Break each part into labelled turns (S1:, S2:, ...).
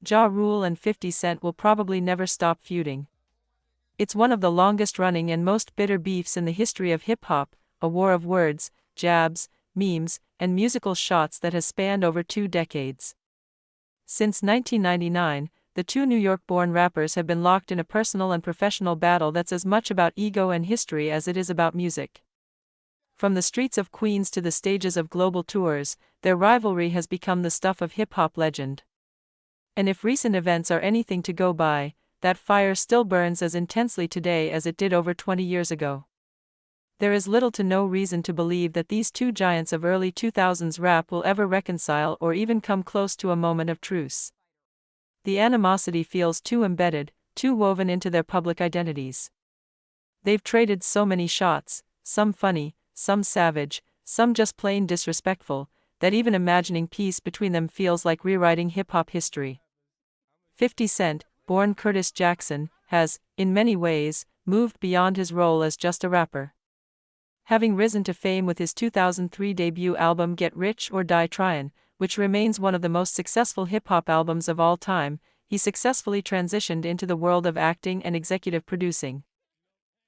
S1: Ja Rule and 50 Cent will probably never stop feuding. It's one of the longest-running and most bitter beefs in the history of hip-hop, a war of words, jabs, memes, and musical shots that has spanned over 2 decades. Since 1999, the two New York-born rappers have been locked in a personal and professional battle that's as much about ego and history as it is about music. From the streets of Queens to the stages of global tours, their rivalry has become the stuff of hip-hop legend. And if recent events are anything to go by, that fire still burns as intensely today as it did over 20 years ago. There is little to no reason to believe that these two giants of early 2000s rap will ever reconcile or even come close to a moment of truce. The animosity feels too embedded, too woven into their public identities. They've traded so many shots, some funny, some savage, some just plain disrespectful, that even imagining peace between them feels like rewriting hip-hop history. 50 Cent, born Curtis Jackson, has, in many ways, moved beyond his role as just a rapper. Having risen to fame with his 2003 debut album Get Rich or Die Tryin', which remains one of the most successful hip-hop albums of all time, he successfully transitioned into the world of acting and executive producing.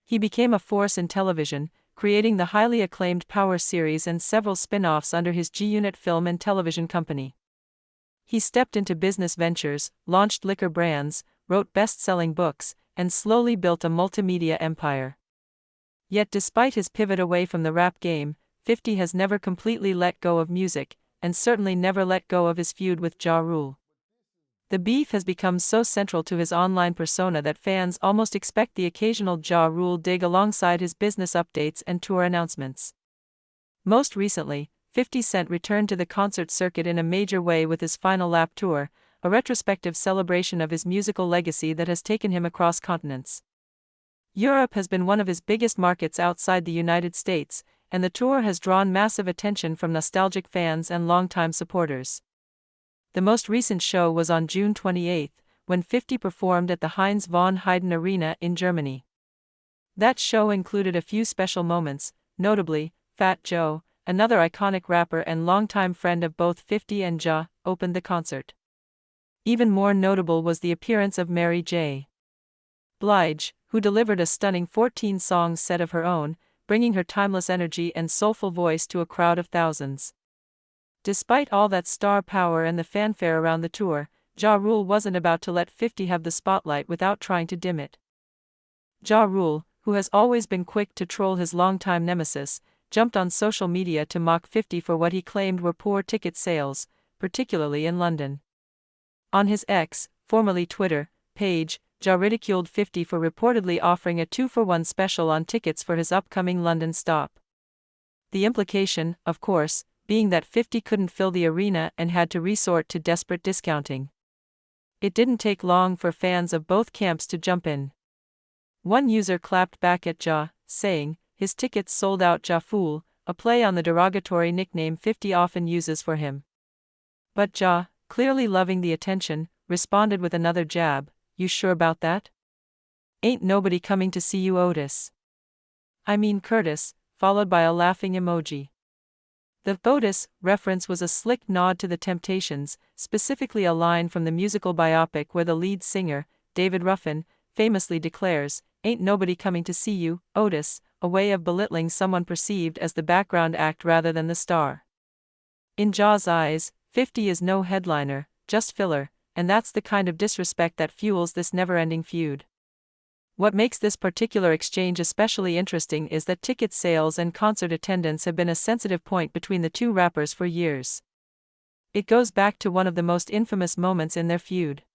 S1: He became a force in television, creating the highly acclaimed Power series and several spin-offs under his G-Unit film and television company. He stepped into business ventures, launched liquor brands, wrote best-selling books, and slowly built a multimedia empire. Yet despite his pivot away from the rap game, 50 has never completely let go of music, and certainly never let go of his feud with Ja Rule. The beef has become so central to his online persona that fans almost expect the occasional Ja Rule dig alongside his business updates and tour announcements. Most recently, 50 Cent returned to the concert circuit in a major way with his Final Lap tour, a retrospective celebration of his musical legacy that has taken him across continents. Europe has been one of his biggest markets outside the United States, and the tour has drawn massive attention from nostalgic fans and longtime supporters. The most recent show was on June 28, when 50 performed at the Heinz von Heiden Arena in Germany. That show included a few special moments, notably, Fat Joe, another iconic rapper and longtime friend of both 50 and Ja, opened the concert. Even more notable was the appearance of Mary J. Blige, who delivered a stunning 14-song set of her own, bringing her timeless energy and soulful voice to a crowd of thousands. Despite all that star power and the fanfare around the tour, Ja Rule wasn't about to let 50 have the spotlight without trying to dim it. Ja Rule, who has always been quick to troll his longtime nemesis, jumped on social media to mock 50 for what he claimed were poor ticket sales, particularly in London. On his X, formerly Twitter, page, Ja ridiculed 50 for reportedly offering a 2-for-1 special on tickets for his upcoming London stop. The implication, of course, being that 50 couldn't fill the arena and had to resort to desperate discounting. It didn't take long for fans of both camps to jump in. One user clapped back at Ja, saying, "His tickets sold out, Ja fool," a play on the derogatory nickname 50 often uses for him. But Ja, clearly loving the attention, responded with another jab, "You sure about that? Ain't nobody coming to see you, Otis. I mean Curtis," followed by a laughing emoji. The Otis reference was a slick nod to the Temptations, specifically a line from the musical biopic where the lead singer, David Ruffin, famously declares, "Ain't nobody coming to see you, Otis," a way of belittling someone perceived as the background act rather than the star. In Ja's eyes, 50 is no headliner, just filler, and that's the kind of disrespect that fuels this never-ending feud. What makes this particular exchange especially interesting is that ticket sales and concert attendance have been a sensitive point between the two rappers for years. It goes back to one of the most infamous moments in their feud.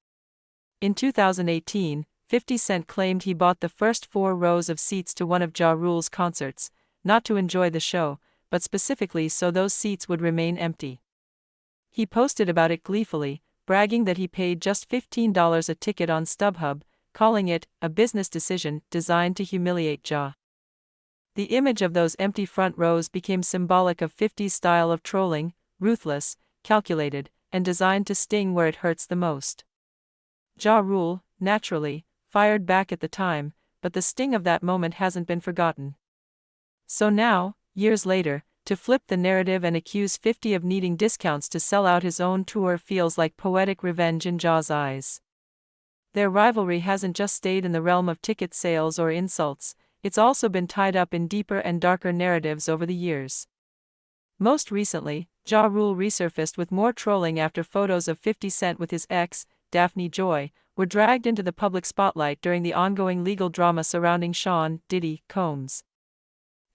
S1: In 2018, 50 Cent claimed he bought the first 4 rows of seats to one of Ja Rule's concerts, not to enjoy the show, but specifically so those seats would remain empty. He posted about it gleefully, bragging that he paid just $15 a ticket on StubHub, calling it a business decision designed to humiliate Ja. The image of those empty front rows became symbolic of 50's style of trolling, ruthless, calculated, and designed to sting where it hurts the most. Ja Rule, naturally, fired back at the time, but the sting of that moment hasn't been forgotten. So now, years later, To flip the narrative and accuse 50 of needing discounts to sell out his own tour feels like poetic revenge in Ja's eyes. Their rivalry hasn't just stayed in the realm of ticket sales or insults, it's also been tied up in deeper and darker narratives over the years. Most recently, Ja Rule resurfaced with more trolling after photos of 50 Cent with his ex, Daphne Joy, were dragged into the public spotlight during the ongoing legal drama surrounding Sean Diddy Combs.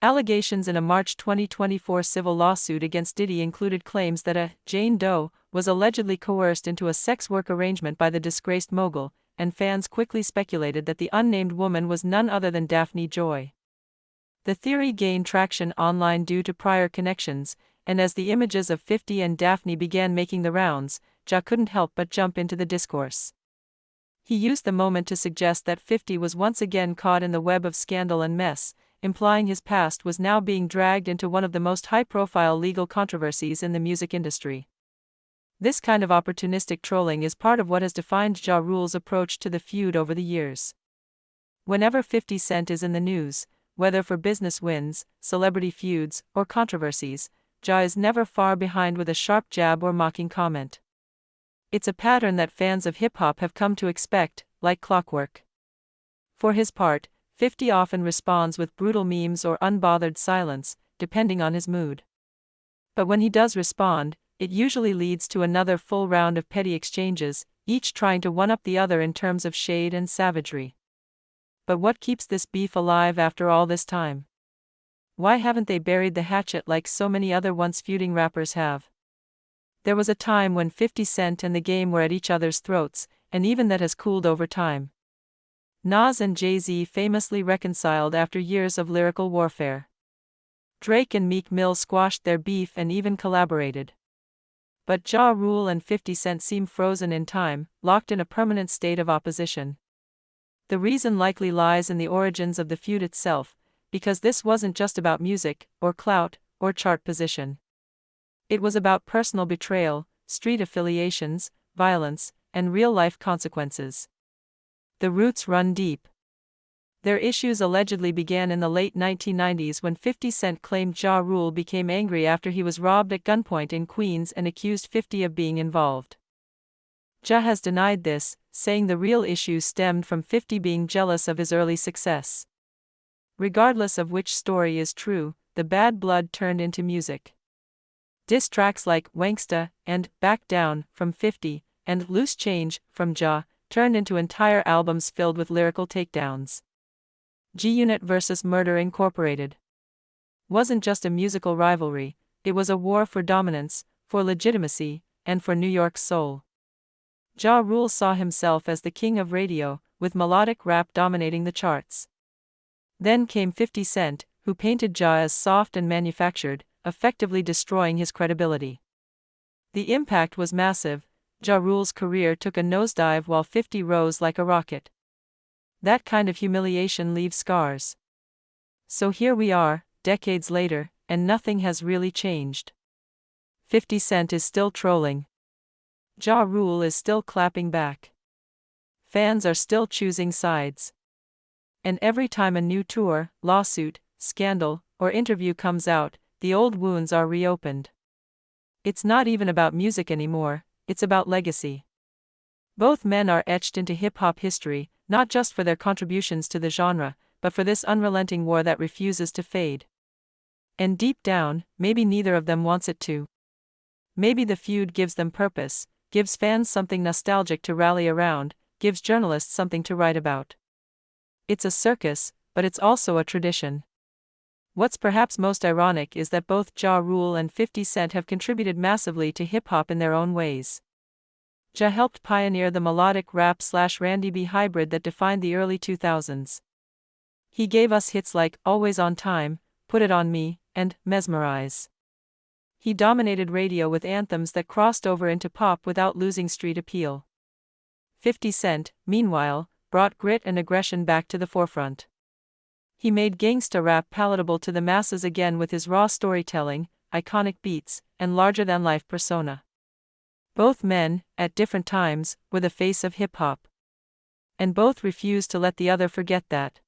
S1: Allegations in a March 2024 civil lawsuit against Diddy included claims that a Jane Doe was allegedly coerced into a sex work arrangement by the disgraced mogul, and fans quickly speculated that the unnamed woman was none other than Daphne Joy. The theory gained traction online due to prior connections, and as the images of 50 and Daphne began making the rounds, Ja couldn't help but jump into the discourse. He used the moment to suggest that 50 was once again caught in the web of scandal and mess, implying his past was now being dragged into one of the most high-profile legal controversies in the music industry. This kind of opportunistic trolling is part of what has defined Ja Rule's approach to the feud over the years. Whenever 50 Cent is in the news, whether for business wins, celebrity feuds, or controversies, Ja is never far behind with a sharp jab or mocking comment. It's a pattern that fans of hip-hop have come to expect, like clockwork. For his part, 50 often responds with brutal memes or unbothered silence, depending on his mood. But when he does respond, it usually leads to another full round of petty exchanges, each trying to one-up the other in terms of shade and savagery. But what keeps this beef alive after all this time? Why haven't they buried the hatchet like so many other once feuding rappers have? There was a time when 50 Cent and the game were at each other's throats, and even that has cooled over time. Nas and Jay-Z famously reconciled after years of lyrical warfare. Drake and Meek Mill squashed their beef and even collaborated. But Ja Rule and 50 Cent seem frozen in time, locked in a permanent state of opposition. The reason likely lies in the origins of the feud itself, because this wasn't just about music, or clout, or chart position. It was about personal betrayal, street affiliations, violence, and real-life consequences. The roots run deep. Their issues allegedly began in the late 1990s when 50 Cent claimed Ja Rule became angry after he was robbed at gunpoint in Queens and accused 50 of being involved. Ja has denied this, saying the real issues stemmed from 50 being jealous of his early success. Regardless of which story is true, the bad blood turned into music. Diss tracks like Wanksta and Back Down from 50 and Loose Change from Ja turned into entire albums filled with lyrical takedowns. G-Unit vs. Murder Incorporated wasn't just a musical rivalry, it was a war for dominance, for legitimacy, and for New York's soul. Ja Rule saw himself as the king of radio, with melodic rap dominating the charts. Then came 50 Cent, who painted Ja as soft and manufactured, effectively destroying his credibility. The impact was massive. Ja Rule's career took a nosedive while 50 rose like a rocket. That kind of humiliation leaves scars. So here we are, decades later, and nothing has really changed. 50 Cent is still trolling. Ja Rule is still clapping back. Fans are still choosing sides. And every time a new tour, lawsuit, scandal, or interview comes out, the old wounds are reopened. It's not even about music anymore, it's about legacy. Both men are etched into hip-hop history, not just for their contributions to the genre, but for this unrelenting war that refuses to fade. And deep down, maybe neither of them wants it to. Maybe the feud gives them purpose, gives fans something nostalgic to rally around, gives journalists something to write about. It's a circus, but it's also a tradition. What's perhaps most ironic is that both Ja Rule and 50 Cent have contributed massively to hip-hop in their own ways. Ja helped pioneer the melodic rap/R&B hybrid that defined the early 2000s. He gave us hits like Always on Time, Put It On Me, and Mesmerize. He dominated radio with anthems that crossed over into pop without losing street appeal. 50 Cent, meanwhile, brought grit and aggression back to the forefront. He made gangsta rap palatable to the masses again with his raw storytelling, iconic beats, and larger-than-life persona. Both men, at different times, were the face of hip-hop. And both refused to let the other forget that.